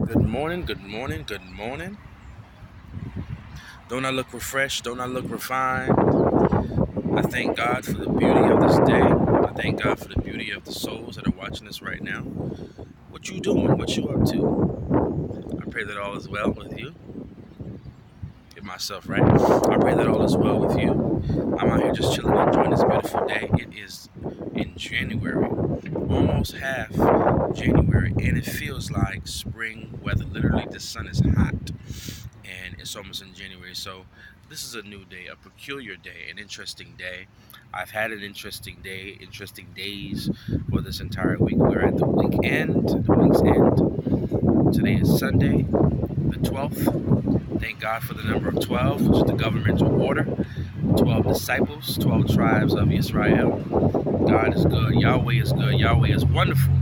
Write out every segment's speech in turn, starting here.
Good morning, good morning, good morning. Don't I look refreshed? Don't I look refined? I thank God for the beauty of this day. I thank God for the beauty of the souls that are watching this right now. What you doing? What you up to? I pray that all is well with you. Get myself right. I pray that all is well with you. I'm out here just chilling, enjoying this beautiful day. It is in January, almost half January, and it feels like spring weather. Literally, the sun is hot. And it's almost in January. So this is a new day, a peculiar day, an interesting day. I've had an interesting day, interesting days for this entire week. We're at the weekend, the week's end. Today is Sunday, the 12th. Thank God for the number of 12, which is the governmental order. 12 disciples, 12 tribes of Israel. God is good. Yahweh is good. Yahweh is wonderful.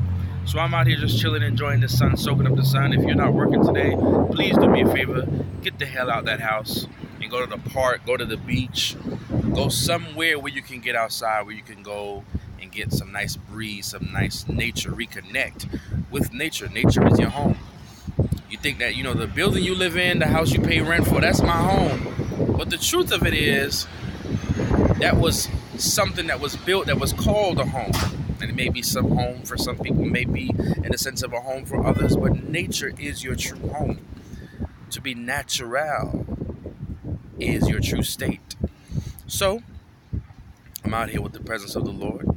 So I'm out here just chilling, enjoying the sun, soaking up the sun. If you're not working today, please do me a favor. Get the hell out that house and go to the park, go to the beach, go somewhere where you can get outside, where you can go and get some nice breeze, some nice nature, reconnect with nature. Nature is your home. You think that, the building you live in, the house you pay rent for, that's my home. But the truth of it is, that was something that was built that was called a home. And it may be some home for some people, may be in the sense of a home for others, but nature is your true home. To be natural is your true state. So, I'm out here with the presence of the Lord.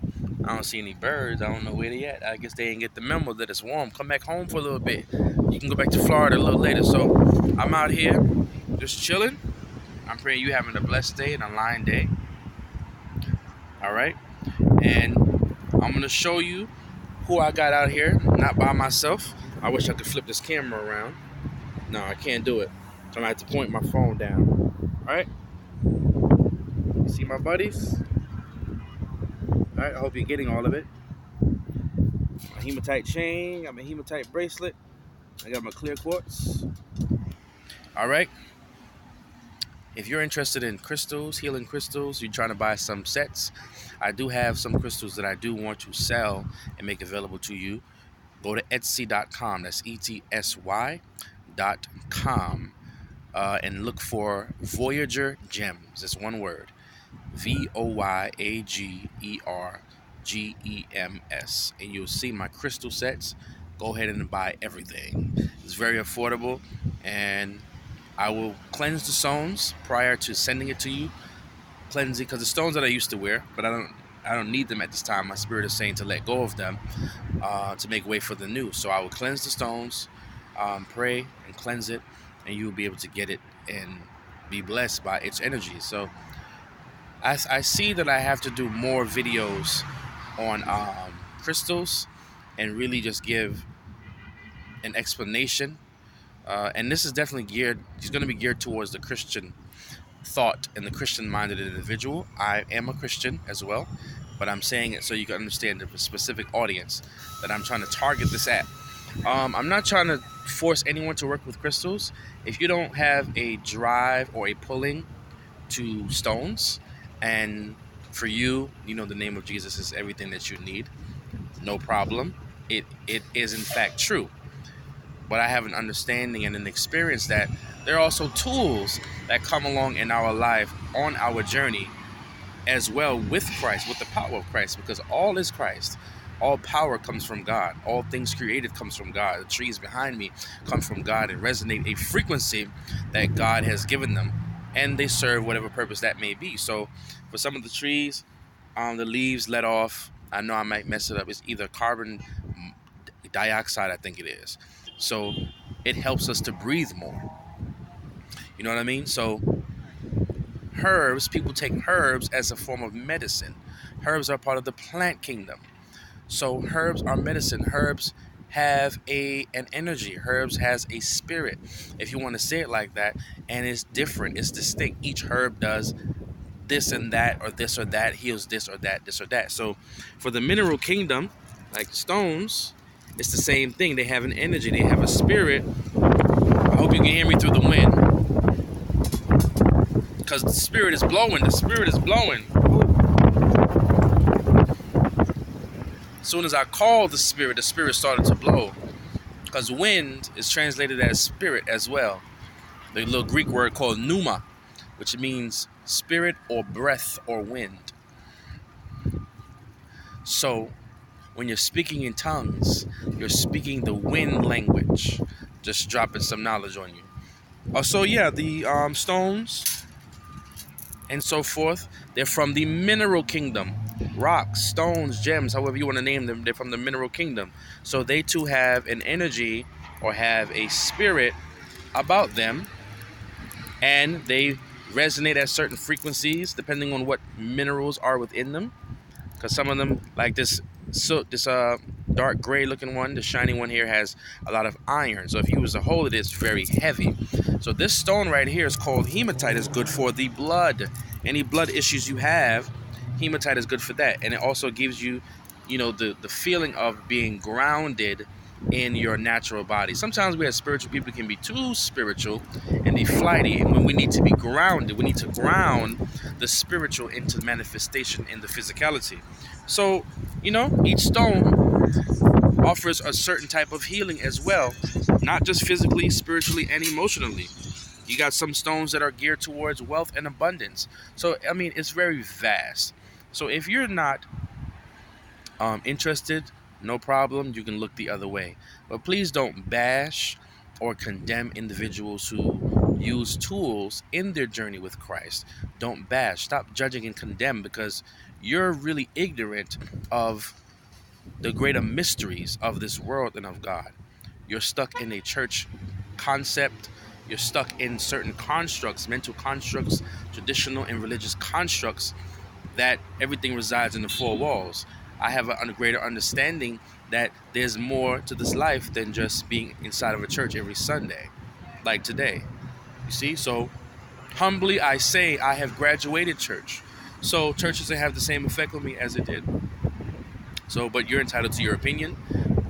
I don't see any birds. I don't know where they at. I guess they didn't get the memo that it's warm. Come back home for a little bit. You can go back to Florida a little later. So, I'm out here just chilling. I'm praying you having a blessed day and a line day. All right. And I'm going to show you who I got out here, not by myself. I wish I could flip this camera around. No, I can't do it. So I'm going to have to point my phone down. All right. See my buddies? All right. I hope you're getting all of it. My hematite chain. Got my hematite bracelet. I got my clear quartz. All right. If you're interested in crystals, healing crystals, you're trying to buy some sets, I do have some crystals that I do want to sell and make available to you. Go to Etsy.com. That's ETSY.com. And look for Voyager Gems. It's one word. VOYAGERGEMS. And you'll see my crystal sets. Go ahead and buy everything. It's very affordable. And I will cleanse the stones prior to sending it to you. Cleansing, because the stones that I used to wear, but I don't need them at this time. My spirit is saying to let go of them to make way for the new. So I will cleanse the stones, pray and cleanse it, and you will be able to get it and be blessed by its energy. So I see that I have to do more videos on crystals and really just give an explanation. And this is definitely it's going to be geared towards the Christian thought and the Christian-minded individual. I am a Christian as well, but I'm saying it so you can understand the specific audience that I'm trying to target this at. I'm not trying to force anyone to work with crystals. If you don't have a drive or a pulling to stones, and for you, the name of Jesus is everything that you need, no problem. It is in fact true. But I have an understanding and an experience that there are also tools that come along in our life on our journey as well with Christ, with the power of Christ, because all is Christ. All power comes from God. All things created comes from God. The trees behind me come from God and resonate a frequency that God has given them, and they serve whatever purpose that may be. So for some of the trees, the leaves let off, I know I might mess it up, it's either carbon dioxide, I think it is. So it helps us to breathe more. You know what I mean? So herbs, people take herbs as a form of medicine. Herbs are part of the plant kingdom. So herbs are medicine. Herbs have an energy. Herbs has a spirit, if you want to say it like that. And it's different. It's distinct. Each herb does this and that, or this or that, heals this or that, this or that. So for the mineral kingdom, like stones, it's the same thing. They have an energy. They have a spirit. I hope you can hear me through the wind, because the spirit is blowing. The spirit is blowing. As soon as I called the spirit started to blow. Because Because wind is translated as spirit as well. The little Greek word called pneuma, which means spirit or breath or wind. So when you're speaking in tongues, you're speaking the wind language. Just dropping some knowledge on you. So yeah, the stones and so forth, they're from the mineral kingdom. Rocks, stones, gems, however you want to name them, they're from the mineral kingdom. So they too have an energy or have a spirit about them, and they resonate at certain frequencies depending on what minerals are within them. Because some of them, like this dark gray looking one, the shiny one here, has a lot of iron. So if you was to hold it, it's very heavy. So this stone right here is called hematite. It's good for the blood. Any blood issues you have, hematite is good for that. And it also gives you, the feeling of being grounded in your natural body. Sometimes we as spiritual people can be too spiritual and be flighty. And when we need to be grounded, we need to ground the spiritual into manifestation in the physicality. So, each stone offers a certain type of healing as well, not just physically, spiritually, and emotionally. You got some stones that are geared towards wealth and abundance. So, I mean, it's very vast. So, if you're not interested, no problem, you can look the other way. But please don't bash or condemn individuals who use tools in their journey with Christ. Don't bash. Stop judging and condemn, because you're really ignorant of the greater mysteries of this world and of God. You're stuck in a church concept. You're stuck in certain constructs, mental constructs, traditional and religious constructs, that everything resides in the four walls. I have a greater understanding that there's more to this life than just being inside of a church every Sunday, like today. You see? So humbly I say I have graduated church. So church doesn't have the same effect on me as it did. So, but you're entitled to your opinion.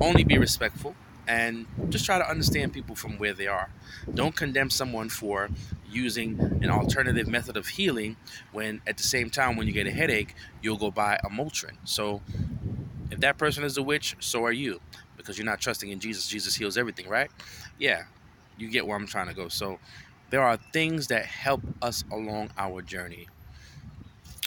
Only be respectful and just try to understand people from where they are. Don't condemn someone for using an alternative method of healing when at the same time, when you get a headache, you'll go buy a Motrin. So if that person is a witch, so are you, because you're not trusting in Jesus. Jesus heals everything, right? Yeah, you get where I'm trying to go. So there are things that help us along our journey,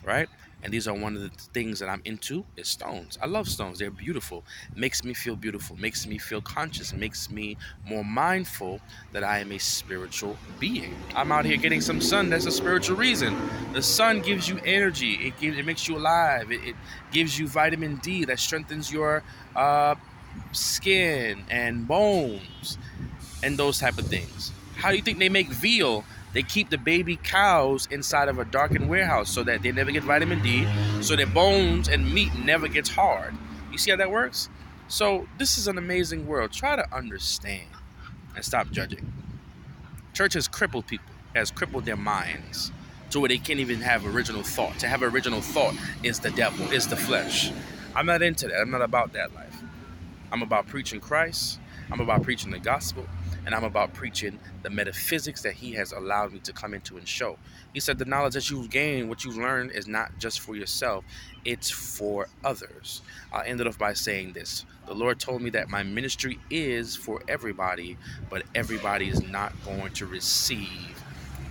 right? And these are one of the things that I'm into is stones. I love stones. They're beautiful. Makes me feel beautiful. Makes me feel conscious. Makes me more mindful that I am a spiritual being. I'm out here getting some sun. That's a spiritual reason. The sun gives you energy. It makes you alive. It gives you vitamin D that strengthens your skin and bones and those type of things. How do you think they make veal? They keep the baby cows inside of a darkened warehouse so that they never get vitamin D, so their bones and meat never gets hard. You see how that works? So this is an amazing world. Try to understand and stop judging. Church has crippled people, has crippled their minds to where they can't even have original thought. To have original thought is the devil, is the flesh. I'm not into that. I'm not about that life. I'm about preaching Christ. I'm about preaching the gospel. And I'm about preaching the metaphysics that he has allowed me to come into and show. He said the knowledge that you've gained, what you've learned, is not just for yourself, it's for others. I ended off by saying this. The Lord told me that my ministry is for everybody, but everybody is not going to receive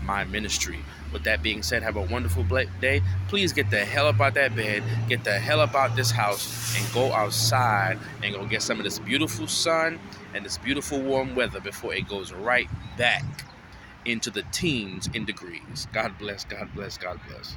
my ministry. With that being said, have a wonderful day. Please get the hell up out that bed, get the hell up out this house, and go outside and go get some of this beautiful sun and this beautiful warm weather before it goes right back into the teens in degrees. God bless, God bless, God bless.